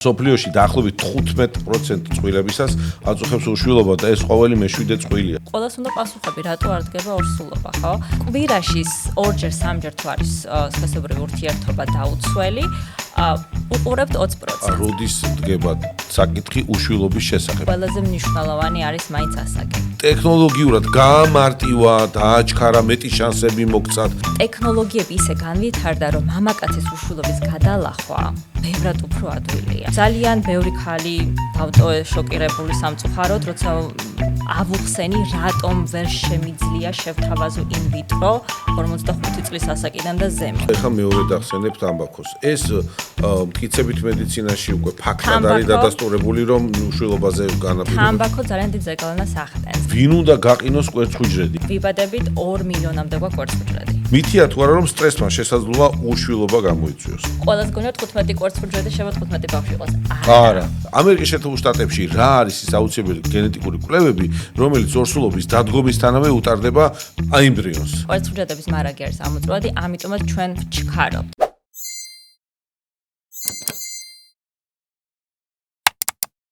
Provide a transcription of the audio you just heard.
სოფლიოში დაახლოებით 15% წყვილებისას აწუხებს უშვილობა და ეს ყოველი მე-7 წყვილია. ყველას უნდა პასუხები, რატო არ დგება ორსულობა, ხო? კვირაში ორჯერ, სამჯერ თუ არის სქესობრივი ურთიერთობა დაუცველი, უყურებთ 20%. როდის დგება საკითხი უშვილობის შესახებ? ყველაზე მნიშვნელოვანი არის მაინც ასაკი. ტექნოლოგიურად გამარტივა, დააჩქარა, მეტი შანსები მოგცათ. ტექნოლოგიები ისე განვითარდა, რომ მამაკაცის უშვილობის გადალახვა ბევრად უფრო ადვილია. ძალიან ბევრი ქალი დავტოვე შოკირებული სამწუხაროდ, როცა ავუხსენი, რატომ ვერ შემიძლია შევთავაზო ინვიტრო 45 წლის ასაკიდან და ზემოთ. ეხლა მეორე დახსენებთ ამბაქოს. ეს მტკიცებით მედიცინაში უკვე ფაქტად არის დადასტურებული, რომ უშვილობაზე განაპირობებს. თამბაქო ძალიან დიდ ზეგავლენას ახდენს. ვინ უნდა გაყინოს კვერცხუჯრედი? ვიბადებით 2 მილიონამდე გვაქვს კვერცხუჯრედი. მითია თუ არა რომ სტრესმა შესაძლოა უშვილობა გამოიწვიოს? ყველას გონია 15 კვერცხუჯრედი შევა 15 ბავშვი იყოს. არა. ამერიკის შეერთებულ შტატებში რა არის ის აუცილებელი გენეტიკური კვლევები, რომელიც ორსულობის დადგომისთანავე უტარდება აემბრიონს. კვერცხუჯრედების მარაგი არის ამოწურვადი, ამიტომაც ჩვენ ვჩქარობთ.